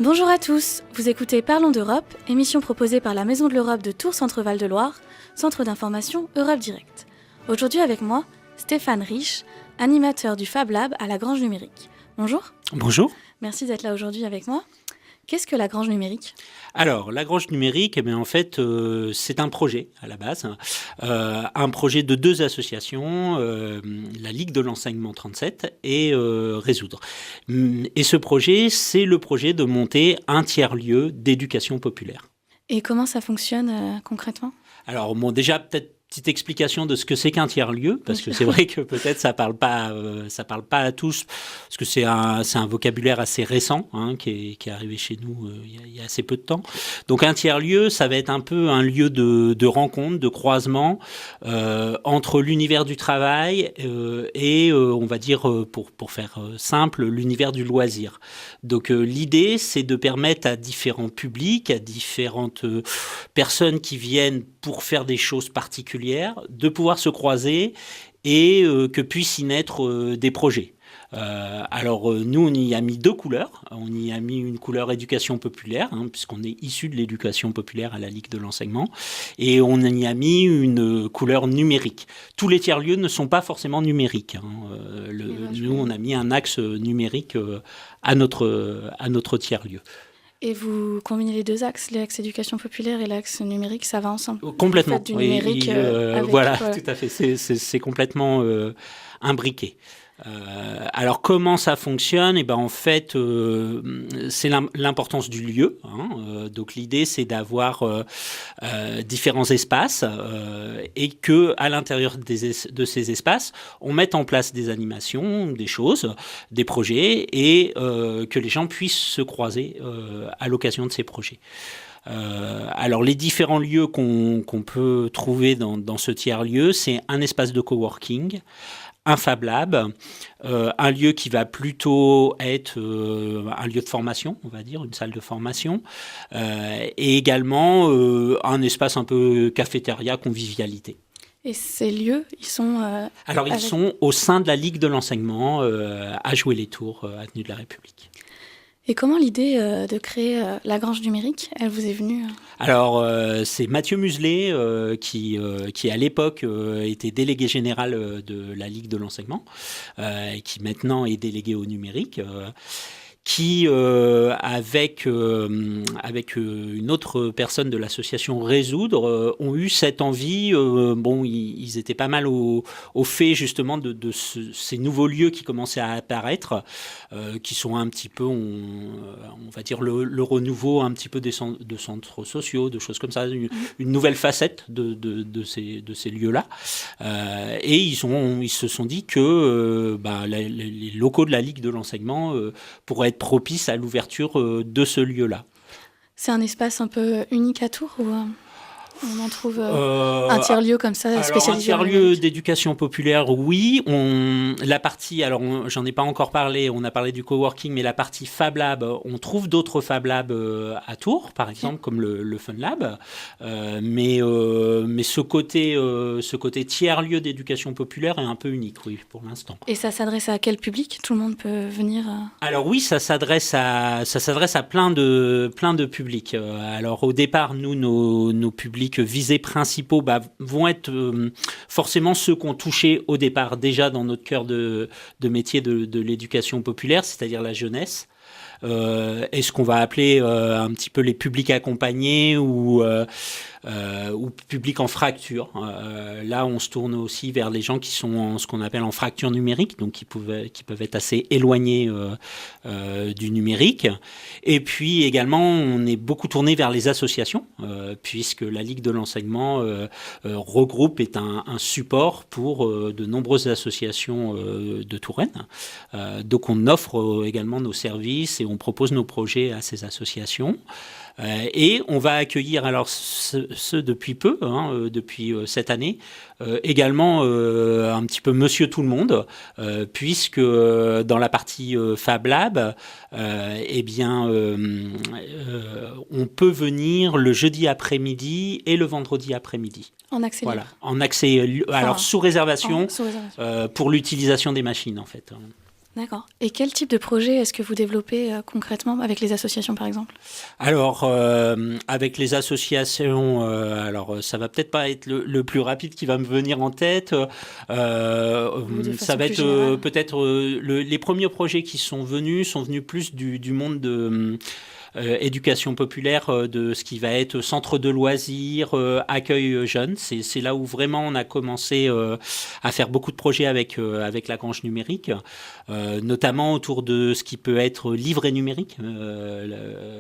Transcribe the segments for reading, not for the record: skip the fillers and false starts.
Bonjour à tous, vous écoutez Parlons d'Europe, émission proposée par la Maison de l'Europe de Tours Centre-Val de Loire, centre d'information Europe Direct. Aujourd'hui avec moi, Stéphane Rich, animateur du Fab Lab à la Grange Numérique. Bonjour. Bonjour. Merci d'être là aujourd'hui avec moi. Qu'est-ce que la Grange Numérique ? Alors, la Grange Numérique, c'est un projet à la base, un projet de deux associations, la Ligue de l'enseignement 37 et Résoudre. Et ce projet, c'est le projet de monter un tiers-lieu d'éducation populaire. Et comment ça fonctionne concrètement ? Alors, déjà, peut-être petite explication de ce que c'est qu'un tiers-lieu, parce que c'est vrai que peut-être ça parle pas à tous, parce que c'est un vocabulaire assez récent, qui est arrivé chez nous il y a assez peu de temps. Donc un tiers-lieu, ça va être un peu un lieu de rencontre, de croisement entre l'univers du travail et on va dire, pour faire simple, l'univers du loisir. Donc l'idée, c'est de permettre à différents publics, à différentes personnes qui viennent pour faire des choses particulières, de pouvoir se croiser et que puissent y naître des projets. Nous, on y a mis deux couleurs. On y a mis une couleur éducation populaire, puisqu'on est issu de l'éducation populaire à la Ligue de l'enseignement, et on y a mis une couleur numérique. Tous les tiers-lieux ne sont pas forcément numériques. Nous, on a mis un axe numérique à notre tiers-lieu. Et vous combinez les deux axes, l'axe éducation populaire et l'axe numérique, ça va ensemble ? Complètement. Du numérique voilà, tout à fait. C'est complètement imbriqué. Alors comment ça fonctionne ? C'est l'importance du lieu. Donc l'idée, c'est d'avoir différents espaces et que à l'intérieur de ces espaces, on mette en place des animations, des choses, des projets et que les gens puissent se croiser à l'occasion de ces projets. Alors les différents lieux qu'on peut trouver dans ce tiers-lieu, c'est un espace de coworking, un Fab Lab, un lieu qui va plutôt être un lieu de formation, on va dire, une salle de formation, et également un espace un peu cafétéria, convivialité. Et ces lieux, ils sont... Ils sont au sein de la Ligue de l'enseignement, à Jouer-les-Tours, avenue de la République. Et comment l'idée de créer la Grange Numérique, elle vous est venue ? Alors, c'est Mathieu Muselet qui à l'époque était délégué général de la Ligue de l'enseignement, et qui maintenant est délégué au numérique, qui, avec une autre personne de l'association Résoudre, ont eu cette envie. Ils étaient pas mal au fait justement de ces nouveaux lieux qui commençaient à apparaître, qui sont un petit peu, on va dire, le renouveau un petit peu de centres sociaux, de choses comme ça, une nouvelle facette de ces lieux-là. Et ils se sont dit que les locaux de la Ligue de l'enseignement pourraient être propice à l'ouverture de ce lieu-là. C'est un espace un peu unique à Tours ou on en trouve un tiers-lieu comme ça spécialisé? Un tiers-lieu d'éducation populaire, oui. La partie, j'en ai pas encore parlé, on a parlé du coworking, mais la partie Fab Lab, on trouve d'autres Fab Labs à Tours, par exemple, comme le Fun Lab. Mais ce côté tiers-lieu d'éducation populaire est un peu unique, oui, pour l'instant. Et ça s'adresse à quel public ? Tout le monde peut venir Alors oui, ça s'adresse à plein de publics. Alors au départ, nous, nos publics visés principaux vont être forcément ceux qu'on touché au départ déjà dans notre cœur de métier de l'éducation populaire, c'est-à-dire la jeunesse. Et ce qu'on va appeler un petit peu les publics accompagnés ou publics en fracture. Là, on se tourne aussi vers les gens qui sont ce qu'on appelle en fracture numérique, donc qui peuvent être assez éloignés du numérique. Et puis également, on est beaucoup tourné vers les associations, puisque la Ligue de l'enseignement regroupe, est un support pour de nombreuses associations de Touraine. Donc on offre également nos services et on propose nos projets à ces associations. Et on va accueillir, alors ce depuis peu, depuis cette année, également un petit peu Monsieur Tout le Monde, puisque dans la partie Fab Lab, on peut venir le jeudi après-midi et le vendredi après-midi. En accès libre. Voilà, en accès, sous réservation, pour l'utilisation des machines en fait. D'accord. Et quel type de projet est-ce que vous développez concrètement avec les associations, par exemple? Alors, avec les associations, ça va peut-être pas être le plus rapide qui va me venir en tête. Ça va être peut-être les premiers projets qui sont venus plus du monde de éducation populaire, de ce qui va être centre de loisirs, accueil jeunes. C'est là où vraiment on a commencé à faire beaucoup de projets avec la Grange numérique, notamment autour de ce qui peut être livret numérique,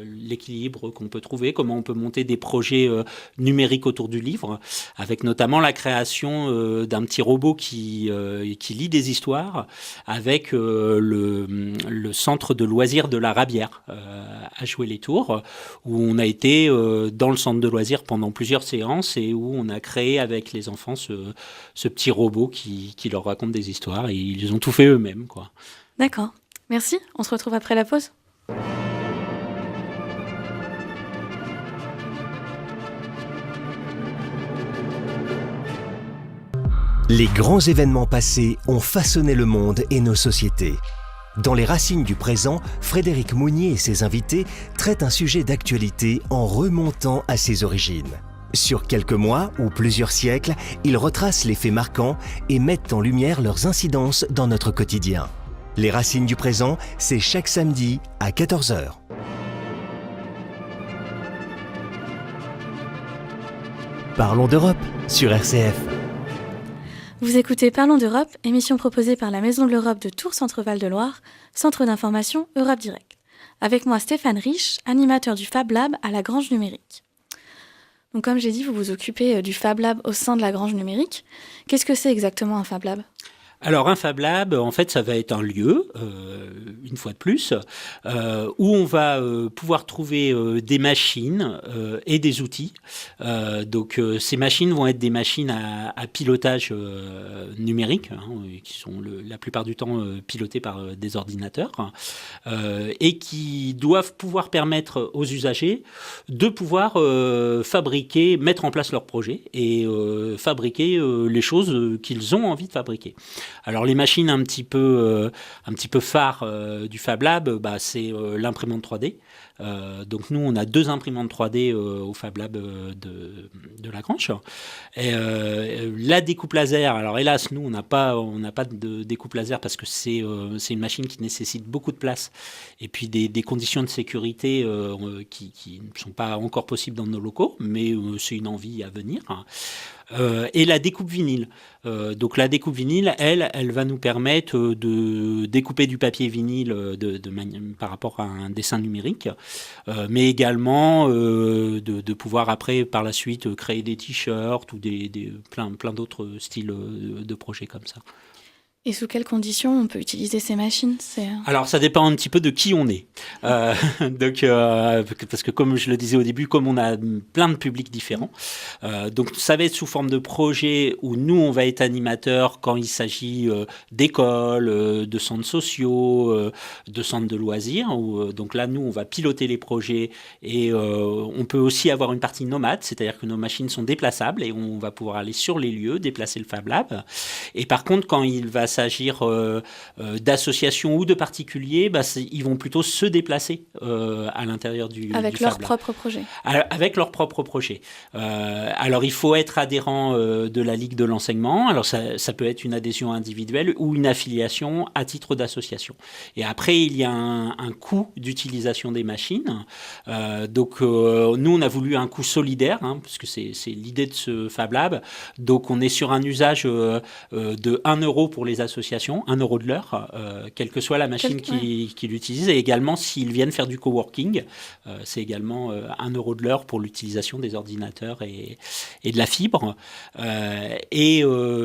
l'équilibre qu'on peut trouver, comment on peut monter des projets numériques autour du livre, avec notamment la création d'un petit robot qui lit des histoires avec le centre de loisirs de la Rabière à jouer les tours, où on a été dans le centre de loisirs pendant plusieurs séances et où on a créé avec les enfants ce petit robot qui leur raconte des histoires, et ils ont tout fait eux-mêmes, quoi. D'accord. Merci. On se retrouve après la pause. Les grands événements passés ont façonné le monde et nos sociétés. Dans les racines du présent, Frédéric Mounier et ses invités traitent un sujet d'actualité en remontant à ses origines. Sur quelques mois ou plusieurs siècles, ils retracent les faits marquants et mettent en lumière leurs incidences dans notre quotidien. Les racines du présent, c'est chaque samedi à 14h. Parlons d'Europe sur RCF. Vous écoutez Parlons d'Europe, émission proposée par la Maison de l'Europe de Tours-Centre-Val de Loire, centre d'information Europe Direct. Avec moi Stéphane Rich, animateur du Fab Lab à la Grange numérique. Donc comme j'ai dit, vous vous occupez du Fab Lab au sein de la Grange numérique. Qu'est-ce que c'est exactement un Fab Lab ? Alors un Fab Lab, en fait, ça va être un lieu, une fois de plus, où on va pouvoir trouver des machines et des outils. Donc ces machines vont être des machines à pilotage numérique, qui sont la plupart du temps pilotées par des ordinateurs, et qui doivent pouvoir permettre aux usagers de pouvoir fabriquer, mettre en place leurs projets et fabriquer les choses qu'ils ont envie de fabriquer. Alors les machines un petit peu phares du Fab Lab, c'est l'imprimante 3D. Donc nous, on a 2 imprimantes 3D au Fab Lab de la Grange. Et, la découpe laser, alors hélas, nous, on n'a pas de découpe laser parce que c'est une machine qui nécessite beaucoup de place et puis des conditions de sécurité qui ne sont pas encore possibles dans nos locaux, mais c'est une envie à venir. Et la découpe vinyle. Donc la découpe vinyle, elle va nous permettre de découper du papier vinyle par rapport à un dessin numérique, mais également de pouvoir après, par la suite, créer des t-shirts ou plein d'autres styles de projets comme ça. Et sous quelles conditions on peut utiliser ces machines ? Alors, ça dépend un petit peu de qui on est. Donc, parce que comme je le disais au début, comme on a plein de publics différents, donc ça va être sous forme de projet où nous, on va être animateurs quand il s'agit d'écoles, de centres sociaux, de centres de loisirs. Donc là, nous, on va piloter les projets et on peut aussi avoir une partie nomade, c'est-à-dire que nos machines sont déplaçables et on va pouvoir aller sur les lieux, déplacer le Fab Lab. Et par contre, quand il va s'agir d'associations ou de particuliers, ils vont plutôt se déplacer à l'intérieur du avec leur propre projet. Avec leur propre projet. Alors, il faut être adhérent de la Ligue de l'enseignement. Alors, ça peut être une adhésion individuelle ou une affiliation à titre d'association. Et après, il y a un coût d'utilisation des machines. Donc, nous, on a voulu un coût solidaire, puisque c'est l'idée de ce Fab Lab. Donc, on est sur un usage de 1 euro pour les associations, 1 euro de l'heure, quelle que soit la machine qu'ils utilisent, et également s'ils viennent faire du coworking, c'est également 1 euro de l'heure pour l'utilisation des ordinateurs et de la fibre. Et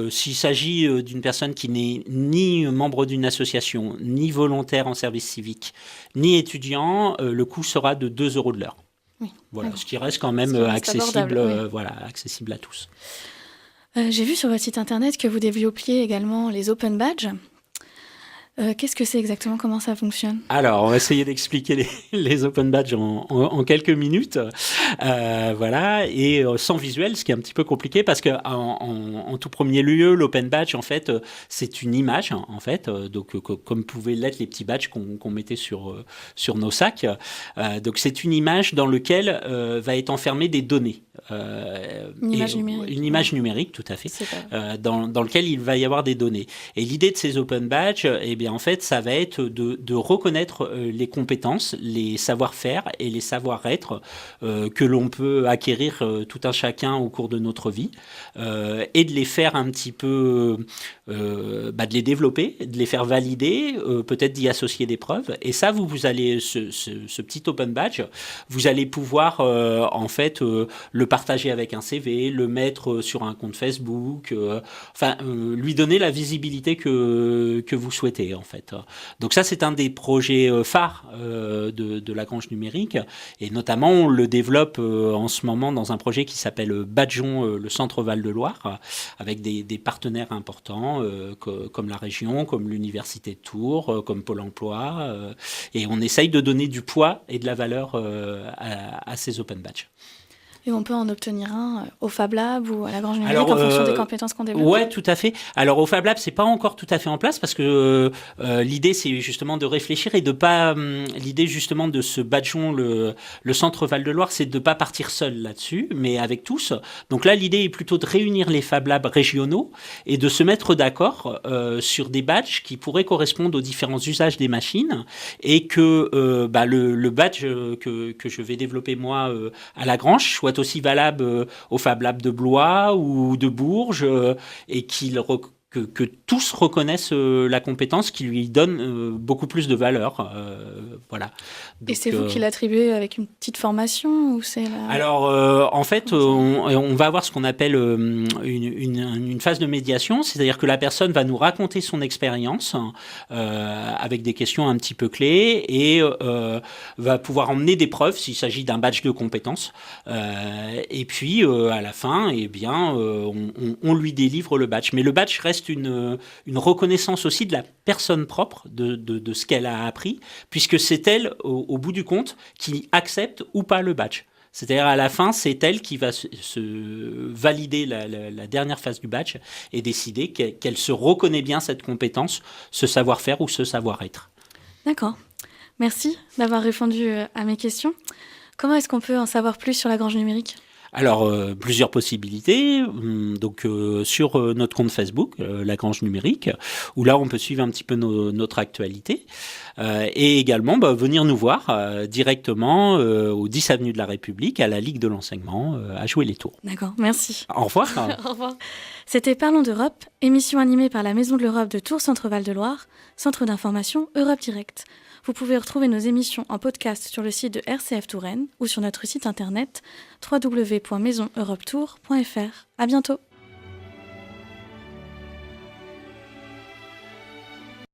s'il s'agit d'une personne qui n'est ni membre d'une association, ni volontaire en service civique, ni étudiant, le coût sera de 2 euros de l'heure. Oui, voilà, ce qui reste quand même accessible, accessible à tous. J'ai vu sur votre site internet que vous développiez également les open badges. Qu'est-ce que c'est exactement? Comment ça fonctionne? Alors, on va essayer d'expliquer les open badges en quelques minutes. Voilà, et sans visuel, ce qui est un petit peu compliqué parce que en tout premier lieu, l'open badge, en fait, c'est une image, en fait, donc comme pouvaient l'être les petits badges qu'on mettait sur nos sacs. Donc, c'est une image dans laquelle va être enfermée des données. Une image numérique. Une image numérique, tout à fait, C'est dans lequel il va y avoir des données. Et l'idée de ces open badges, eh bien, en fait, ça va être de reconnaître les compétences, les savoir-faire et les savoir-être que l'on peut acquérir tout un chacun au cours de notre vie et de les faire un petit peu, de les développer, de les faire valider, peut-être d'y associer des preuves. Et ça, vous allez, ce petit open badge, vous allez pouvoir en fait le partager avec un CV, le mettre sur un compte Facebook, lui donner la visibilité que vous souhaitez en fait. Donc ça, c'est un des projets phares de la Grange numérique, et notamment on le développe en ce moment dans un projet qui s'appelle Badgeons, le Centre Val-de-Loire, avec des partenaires importants comme la région, comme l'Université de Tours, comme Pôle emploi, et on essaye de donner du poids et de la valeur à ces open badges. Et on peut en obtenir un au Fab Lab ou à la Grange numérique en fonction des compétences qu'on développe? Ouais, tout à fait. Alors au Fab Lab, c'est pas encore tout à fait en place parce que l'idée, c'est justement de réfléchir et de pas... l'idée justement de ce badgeon, le Centre Val-de-Loire, c'est de pas partir seul là-dessus, mais avec tous. Donc là, l'idée est plutôt de réunir les Fab Labs régionaux et de se mettre d'accord sur des badges qui pourraient correspondre aux différents usages des machines, et que le badge que je vais développer moi à la Grange soit aussi valable au Fab Lab de Blois ou de Bourges, et que tous reconnaissent la compétence qui lui donne beaucoup plus de valeur. Voilà. Donc, et c'est vous qui l'attribuez avec une petite formation ou c'est la... Alors, en fait, on va avoir ce qu'on appelle une phase de médiation, c'est-à-dire que la personne va nous raconter son expérience avec des questions un petit peu clés, et va pouvoir emmener des preuves s'il s'agit d'un badge de compétences. Et puis, à la fin, eh bien, on lui délivre le badge. Mais le badge reste une reconnaissance aussi de la personne propre, de ce qu'elle a appris, puisque c'est elle, au bout du compte, qui accepte ou pas le badge. C'est-à-dire, à la fin, c'est elle qui va se valider la dernière phase du badge et décider qu'elle se reconnaît bien cette compétence, ce savoir-faire ou ce savoir-être. D'accord. Merci d'avoir répondu à mes questions. Comment est-ce qu'on peut en savoir plus sur la Grange numérique ? Alors, plusieurs possibilités. Donc, sur notre compte Facebook, La Grange numérique, où là, on peut suivre un petit peu notre actualité. Et également, venir nous voir directement au 10 avenue de la République, à la Ligue de l'enseignement, à Jouer-les-Tours. D'accord, merci. Au revoir. Au revoir. C'était Parlons d'Europe, émission animée par la Maison de l'Europe de Tours Centre-Val-de-Loire, centre d'information Europe Direct. Vous pouvez retrouver nos émissions en podcast sur le site de RCF Touraine ou sur notre site internet www.maisoneuropetour.fr. À bientôt.